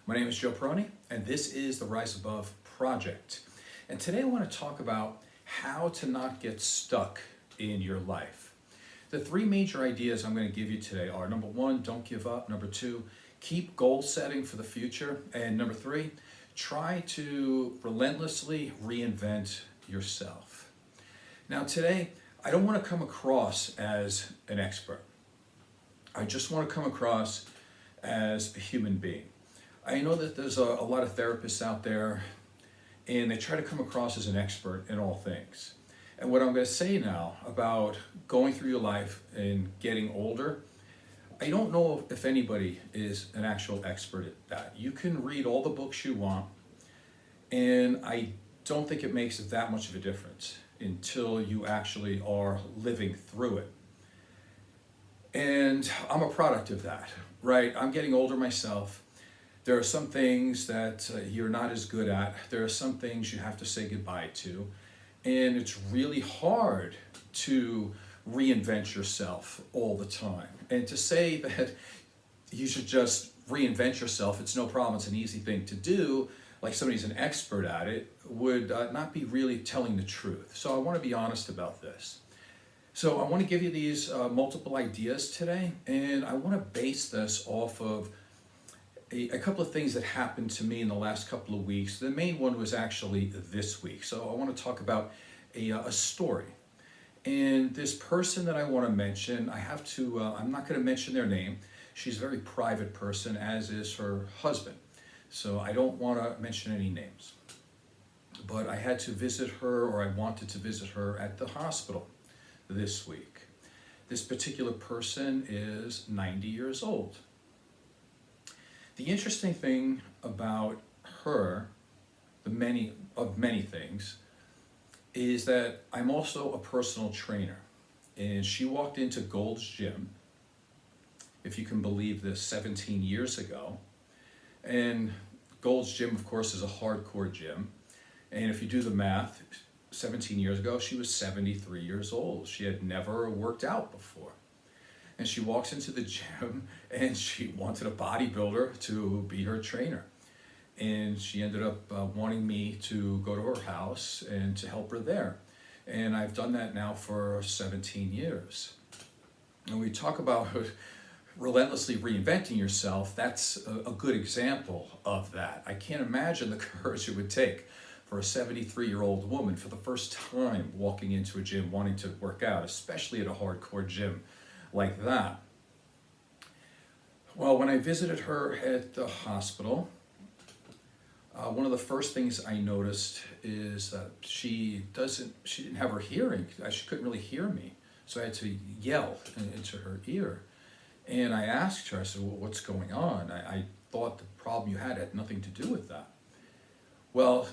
My name is Joe Peroni, and this is the Rise Above Project. And today I want to talk about how to not get stuck in your life. The three major ideas I'm going to give you today are number one, don't give up. Number two, keep goal setting for the future. And number three, try to relentlessly reinvent yourself. Now, today, I don't want to come across as an expert. I just want to come across as a human being. I know that there's a lot of therapists out there and they try to come across as an expert in all things. And what I'm going to say now about going through your life and getting older, I don't know if anybody is an actual expert at that. You can read all the books you want, and I don't think it makes that much of a difference until you actually are living through it. And I'm a product of that, right? I'm getting older myself. There are some things that you're not as good at. There are some things you have to say goodbye to. And it's really hard to reinvent yourself all the time. And to say that you should just reinvent yourself, it's no problem, it's an easy thing to do, like somebody's an expert at it, would not be really telling the truth. So I want to be honest about this. So I want to give you these multiple ideas today, and I want to base this off of a couple of things that happened to me in the last couple of weeks. The main one was actually this week. So I want to talk about a story. And this person that I want to mention, I'm not going to mention their name. She's a very private person, as is her husband. So I don't want to mention any names. But I had to visit her, or I wanted to visit her at the hospital this week. This particular person is 90 years old. The interesting thing about her, many things, is that I'm also a personal trainer. And she walked into Gold's Gym, if you can believe this, 17 years ago. And Gold's Gym, of course, is a hardcore gym. And if you do the math, 17 years ago, she was 73 years old. She had never worked out before. And she walks into the gym and she wanted a bodybuilder to be her trainer. And she ended up wanting me to go to her house and to help her there. And I've done that now for 17 years. And we talk about relentlessly reinventing yourself. That's a good example of that. I can't imagine the courage it would take for a 73-year-old woman for the first time walking into a gym wanting to work out, especially at a hardcore gym like that. Well, when I visited her at the hospital, one of the first things I noticed is that she didn't have her hearing. She couldn't really hear me, so I had to yell into her ear. And I asked her, I said, well, what's going on? I thought the problem you had nothing to do with that. Well,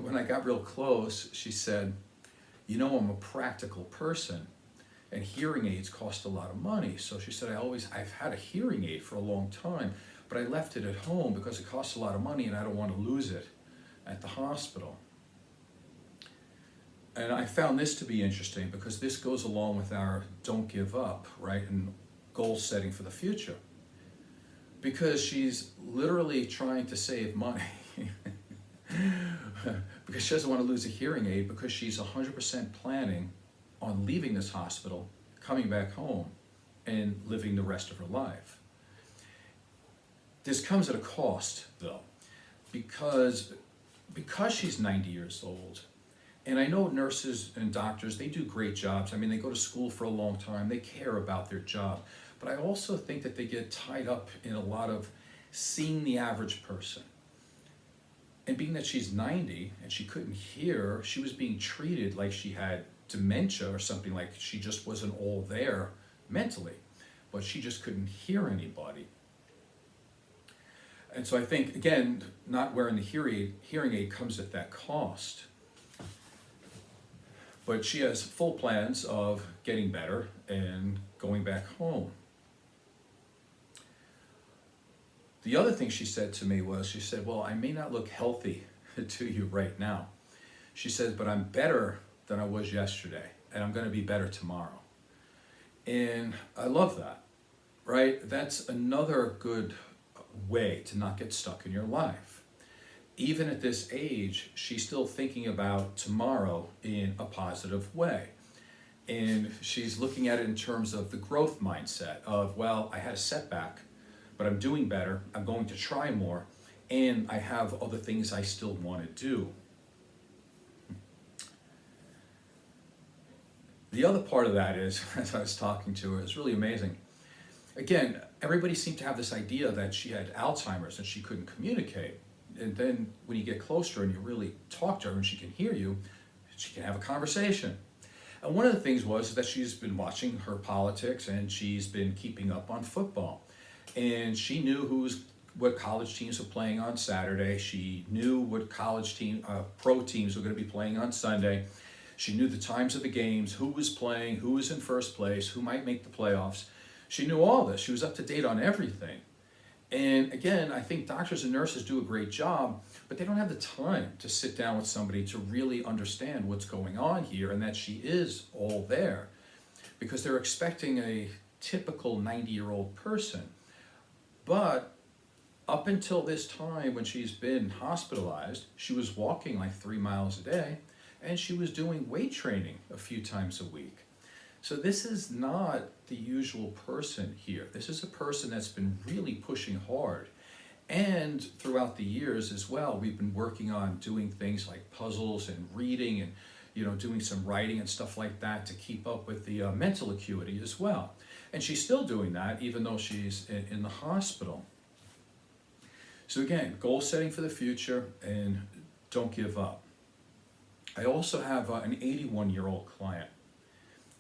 when I got real close, she said, you know, I'm a practical person, and hearing aids cost a lot of money. So she said, I've had a hearing aid for a long time, but I left it at home because it costs a lot of money and I don't want to lose it at the hospital. And I found this to be interesting because this goes along with our don't give up, right? And goal setting for the future. Because she's literally trying to save money. Because she doesn't want to lose a hearing aid, because she's 100% planning on leaving this hospital, coming back home, and living the rest of her life. This comes at a cost, though, because she's 90 years old, and I know nurses and doctors, they do great jobs. I mean, they go to school for a long time, they care about their job, but I also think that they get tied up in a lot of seeing the average person. And being that she's 90 and she couldn't hear, she was being treated like she had dementia or something, like she just wasn't all there mentally, but she just couldn't hear anybody. And so I think, again, not wearing the hearing aid comes at that cost. But she has full plans of getting better and going back home. The other thing she said to me was, she said, well, I may not look healthy to you right now. She said, but I'm better than I was yesterday, and I'm going to be better tomorrow. And I love that, right? That's another good way to not get stuck in your life. Even at this age, she's still thinking about tomorrow in a positive way. And she's looking at it in terms of the growth mindset of, well, I had a setback, but I'm doing better. I'm going to try more. And I have other things I still want to do. The other part of that is, as I was talking to her, it's really amazing. Again, everybody seemed to have this idea that she had Alzheimer's and she couldn't communicate. And then when you get closer and you really talk to her and she can hear you, she can have a conversation. And one of the things was that she's been watching her politics and she's been keeping up on football. And she knew what college teams were playing on Saturday. She knew what pro teams were going to be playing on Sunday. She knew the times of the games, who was playing, who was in first place, who might make the playoffs. She knew all this. She was up to date on everything. And again, I think doctors and nurses do a great job, but they don't have the time to sit down with somebody to really understand what's going on here and that she is all there, because they're expecting a typical 90-year-old person. But up until this time when she's been hospitalized, she was walking like 3 miles a day, and she was doing weight training a few times a week. So this is not the usual person here. This is a person that's been really pushing hard. And throughout the years as well, we've been working on doing things like puzzles and reading and doing some writing and stuff like that to keep up with the mental acuity as well. And she's still doing that even though she's in the hospital. So again, goal setting for the future and don't give up. I also have an 81-year-old client,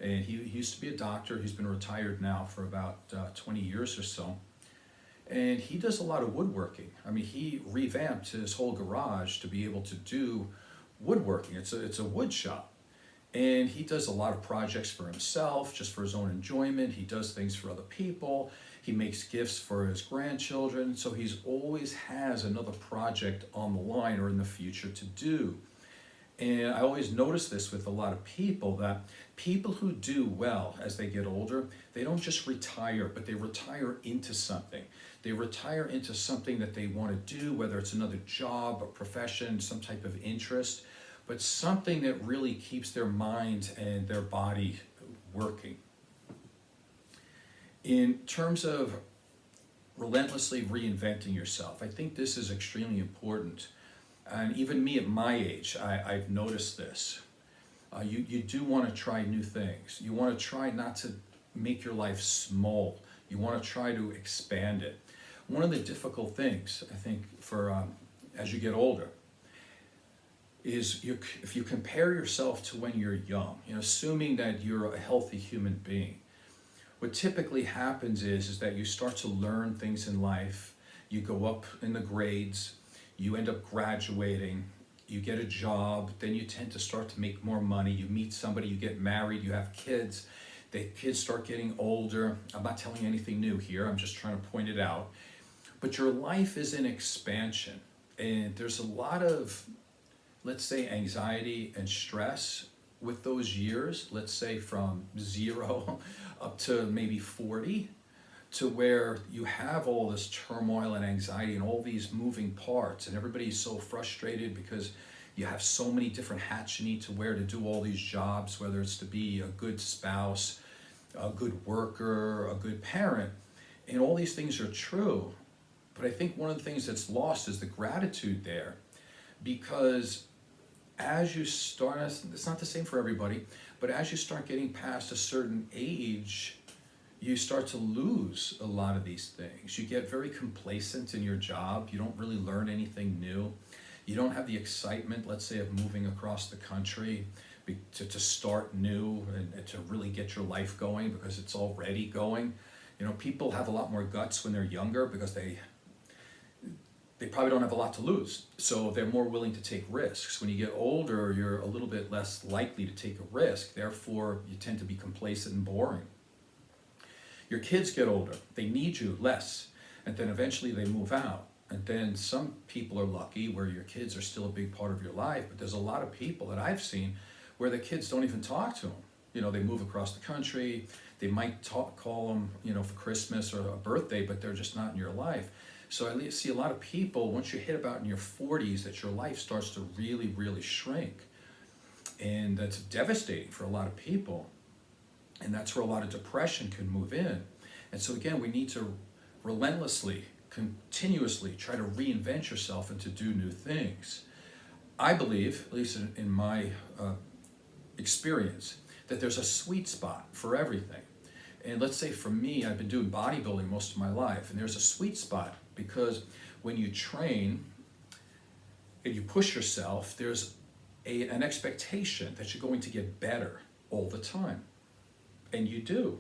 and he used to be a doctor. He's been retired now for about 20 years or so, and he does a lot of woodworking. I mean, he revamped his whole garage to be able to do woodworking. It's a wood shop, and he does a lot of projects for himself, just for his own enjoyment. He does things for other people. He makes gifts for his grandchildren, so he's always has another project on the line or in the future to do. And I always notice this with a lot of people, that people who do well as they get older, they don't just retire, but they retire into something. They retire into something that they want to do, whether it's another job, a profession, some type of interest, but something that really keeps their mind and their body working. In terms of relentlessly reinventing yourself, I think this is extremely important. And even me at my age, I've noticed this. You do want to try new things. You want to try not to make your life small. You want to try to expand it. One of the difficult things, I think, for as you get older, is if you compare yourself to when you're young, assuming that you're a healthy human being, what typically happens is that you start to learn things in life. You go up in the grades. You end up graduating, you get a job, then you tend to start to make more money, you meet somebody, you get married, you have kids, the kids start getting older. I'm not telling you anything new here, I'm just trying to point it out. But your life is in expansion, and there's a lot of, let's say, anxiety and stress with those years, let's say from 0 up to maybe 40. To where you have all this turmoil and anxiety and all these moving parts, and everybody's so frustrated because you have so many different hats you need to wear to do all these jobs, whether it's to be a good spouse, a good worker, a good parent, and all these things are true. But I think one of the things that's lost is the gratitude there, because as you start, it's not the same for everybody, but as you start getting past a certain age, you start to lose a lot of these things. You get very complacent in your job. You don't really learn anything new. You don't have the excitement, let's say, of moving across the country to start new and to really get your life going because it's already going. People have a lot more guts when they're younger because they probably don't have a lot to lose. So they're more willing to take risks. When you get older, you're a little bit less likely to take a risk. Therefore, you tend to be complacent and boring. Your kids get older, they need you less, and then eventually they move out. And then some people are lucky where your kids are still a big part of your life, but there's a lot of people that I've seen where the kids don't even talk to them. They move across the country, they might call them, for Christmas or a birthday, but they're just not in your life. So I see a lot of people, once you hit about in your 40s, that your life starts to really, really shrink. And that's devastating for a lot of people. And that's where a lot of depression can move in. And so again, we need to relentlessly, continuously try to reinvent yourself and to do new things. I believe, at least in my experience, that there's a sweet spot for everything. And let's say for me, I've been doing bodybuilding most of my life, and there's a sweet spot because when you train and you push yourself, there's an expectation that you're going to get better all the time. And you do.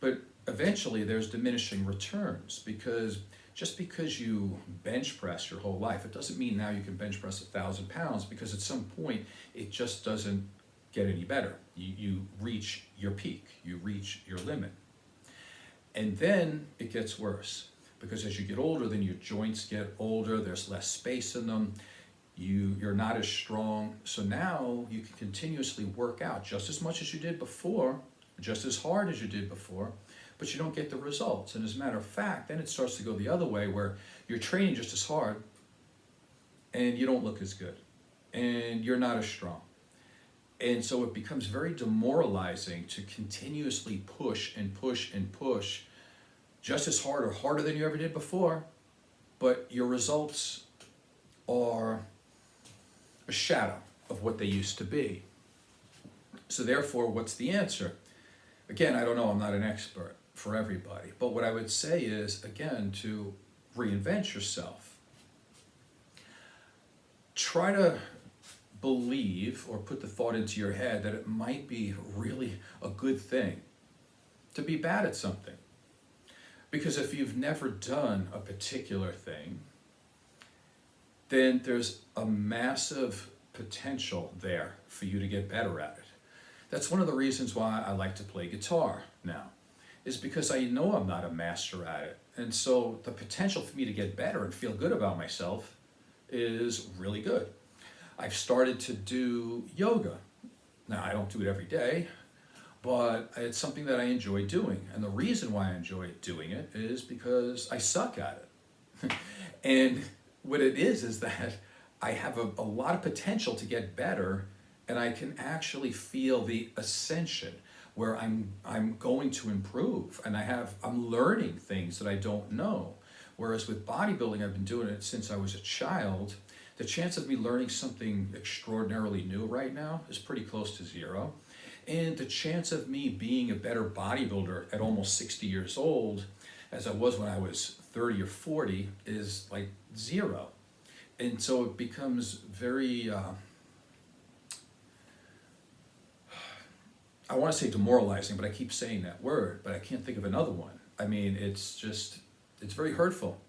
But eventually there's diminishing returns, because just because you bench press your whole life, it doesn't mean now you can bench press 1,000 pounds, because at some point it just doesn't get any better. You reach your peak, you reach your limit. And then it gets worse, because as you get older, then your joints get older, there's less space in them, you're not as strong. So now you can continuously work out just as much as you did before, just as hard as you did before, but you don't get the results. And as a matter of fact, then it starts to go the other way, where you're training just as hard and you don't look as good and you're not as strong. And so it becomes very demoralizing to continuously push and push and push just as hard or harder than you ever did before, but your results are a shadow of what they used to be. So therefore, what's the answer? Again, I don't know, I'm not an expert for everybody, but what I would say is, again, to reinvent yourself. Try to believe or put the thought into your head that it might be really a good thing to be bad at something. Because if you've never done a particular thing, then there's a massive potential there for you to get better at it. That's one of the reasons why I like to play guitar now, is because I know I'm not a master at it. And so the potential for me to get better and feel good about myself is really good. I've started to do yoga. Now, I don't do it every day, but it's something that I enjoy doing. And the reason why I enjoy doing it is because I suck at it. And what it is that I have a lot of potential to get better, and I can actually feel the ascension where I'm going to improve, and I'm learning things that I don't know. Whereas with bodybuilding, I've been doing it since I was a child. The chance of me learning something extraordinarily new right now is pretty close to zero. And the chance of me being a better bodybuilder at almost 60 years old, as I was when I was 30 or 40, is like zero. And so it becomes very, I want to say demoralizing, but I keep saying that word, but I can't think of another one. I mean, it's very hurtful.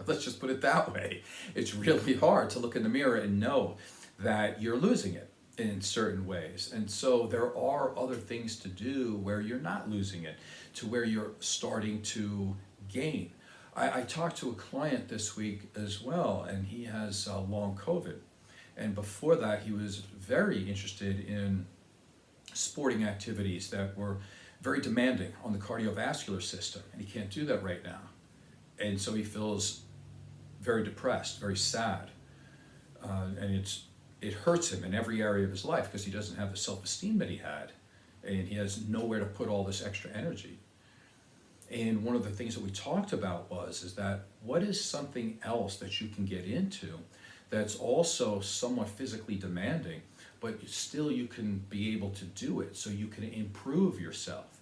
Let's just put it that way. It's really hard to look in the mirror and know that you're losing it in certain ways. And so there are other things to do where you're not losing it, to where you're starting to gain. I talked to a client this week as well, and he has long COVID. And before that, he was very interested in sporting activities that were very demanding on the cardiovascular system, and he can't do that right now. And so he feels very depressed, very sad, and it hurts him in every area of his life because he doesn't have the self-esteem that he had, and he has nowhere to put all this extra energy. And one of the things that we talked about is that what is something else that you can get into that's also somewhat physically demanding, but still you can be able to do it, so you can improve yourself.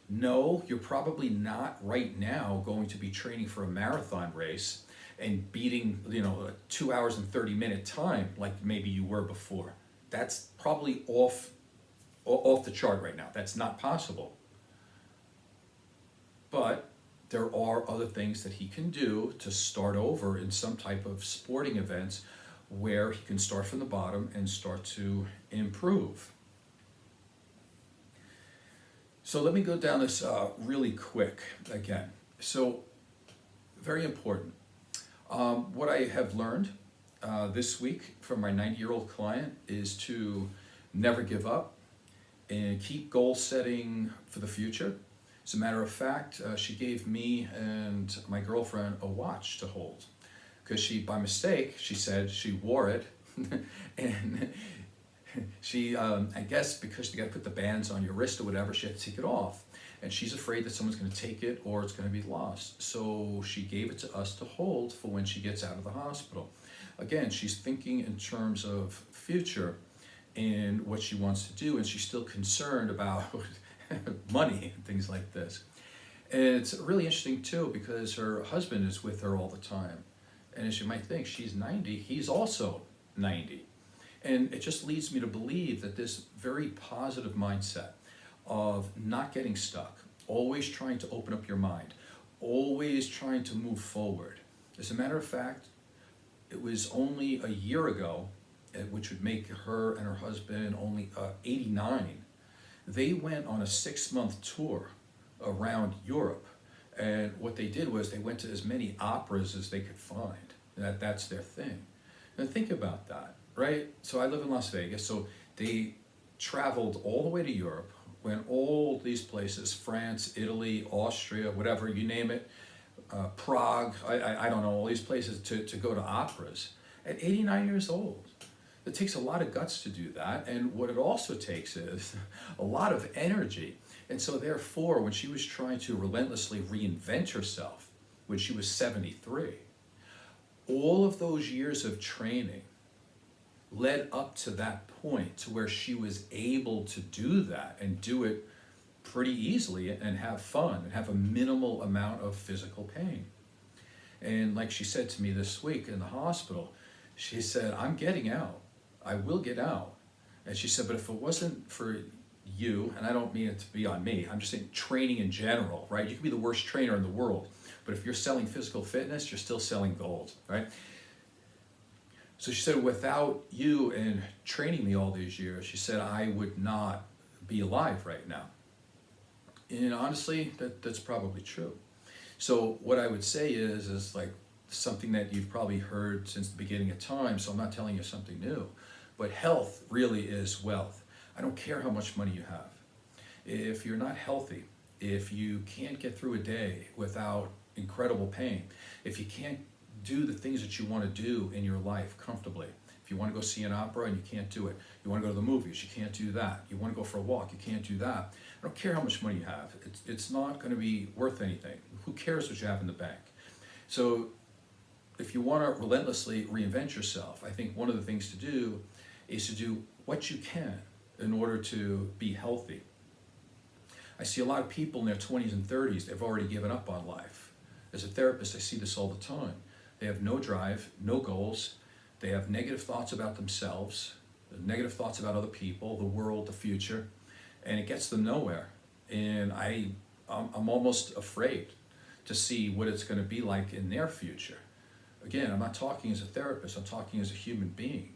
No, you're probably not right now going to be training for a marathon race and beating, a 2 hours and 30-minute time like maybe you were before. That's probably off the chart right now. That's not possible. But there are other things that he can do to start over in some type of sporting events where he can start from the bottom and start to improve. So let me go down this really quick again. So very important. What I have learned this week from my 90-year-old client is to never give up and keep goal setting for the future. As a matter of fact, she gave me and my girlfriend a watch to hold because she, by mistake, she said she wore it, and she, I guess because you got to put the bands on your wrist or whatever, she had to take it off. And she's afraid that someone's going to take it or it's going to be lost. So she gave it to us to hold for when she gets out of the hospital. Again, she's thinking in terms of future and what she wants to do, and she's still concerned about money and things like this. And it's really interesting too because her husband is with her all the time. And as you might think, she's 90, he's also 90. And it just leads me to believe that this very positive mindset of not getting stuck, always trying to open up your mind, always trying to move forward. As a matter of fact, it was only a year ago, which would make her and her husband only 89. They went on a 6-month tour around Europe. And what they did was they went to as many operas as they could find. That's their thing. And think about that, right? So I live in Las Vegas, so they traveled all the way to Europe, went all these places, France, Italy, Austria, whatever, you name it, Prague, I don't know, all these places to go to operas at 89 years old. It takes a lot of guts to do that, and what it also takes is a lot of energy. And so therefore, when she was trying to relentlessly reinvent herself, when she was 73, all of those years of training led up to that point to where she was able to do that and do it pretty easily and have fun and have a minimal amount of physical pain. And like she said to me this week in the hospital, she said, I'm getting out. I will get out. And she said, but if it wasn't for you, and I don't mean it to be on me, I'm just saying training in general, right? You can be the worst trainer in the world, but if you're selling physical fitness, you're still selling gold, right? So she said, without you and training me all these years, she said, I would not be alive right now. And honestly, that's probably true. So what I would say is like something that you've probably heard since the beginning of time, so I'm not telling you something new, but health really is wealth. I don't care how much money you have. If you're not healthy, if you can't get through a day without incredible pain, if you can't do the things that you want to do in your life comfortably. If you want to go see an opera and you can't do it, you want to go to the movies, you can't do that. You want to go for a walk, you can't do that. I don't care how much money you have. It's not going to be worth anything. Who cares what you have in the bank? So if you want to relentlessly reinvent yourself, I think one of the things to do is to do what you can in order to be healthy. I see a lot of people in their 20s and 30s, they've already given up on life. As a therapist, I see this all the time. They have no drive, no goals. They have negative thoughts about themselves, negative thoughts about other people, the world, the future, and it gets them nowhere. And I'm almost afraid to see what it's going to be like in their future. Again, I'm not talking as a therapist, I'm talking as a human being.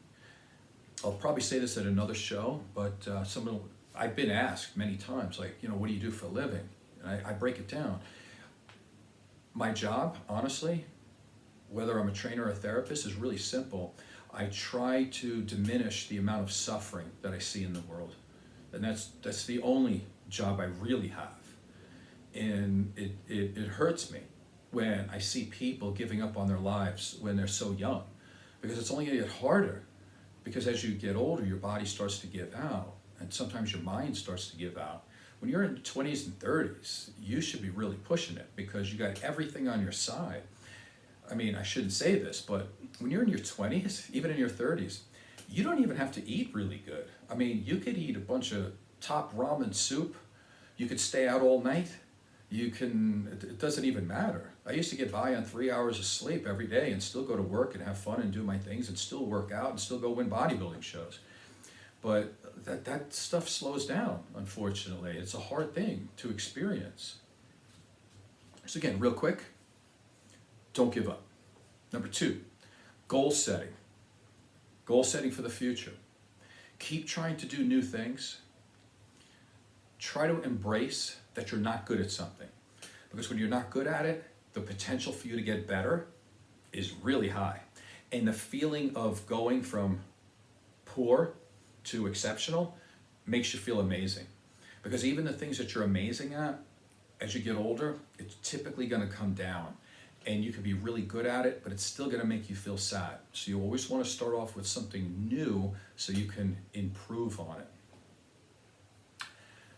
I'll probably say this at another show, but I've been asked many times, like, what do you do for a living? And I break it down. My job, honestly, whether I'm a trainer or a therapist, is really simple. I try to diminish the amount of suffering that I see in the world. And that's the only job I really have. And it hurts me when I see people giving up on their lives when they're so young, because it's only going to get harder. Because as you get older, your body starts to give out, and sometimes your mind starts to give out. When you're in your 20s and 30s, you should be really pushing it because you got everything on your side. I mean, I shouldn't say this, but when you're in your 20s, even in your 30s, you don't even have to eat really good. I mean, you could eat a bunch of top ramen soup. You could stay out all night. It doesn't even matter. I used to get by on 3 hours of sleep every day and still go to work and have fun and do my things and still work out and still go win bodybuilding shows. But that stuff slows down, unfortunately. It's a hard thing to experience. So again, real quick, don't give up. Number 2, goal setting. Goal setting for the future. Keep trying to do new things. Try to embrace that you're not good at something. Because when you're not good at it, the potential for you to get better is really high. And the feeling of going from poor to exceptional makes you feel amazing. Because even the things that you're amazing at, as you get older, it's typically going to come down. And you can be really good at it, but it's still going to make you feel sad. So you always want to start off with something new so you can improve on it.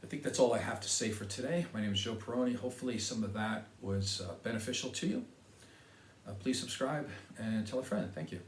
I think that's all I have to say for today. My name is Joe Peroni. Hopefully some of that was beneficial to you. Please subscribe and tell a friend. Thank you.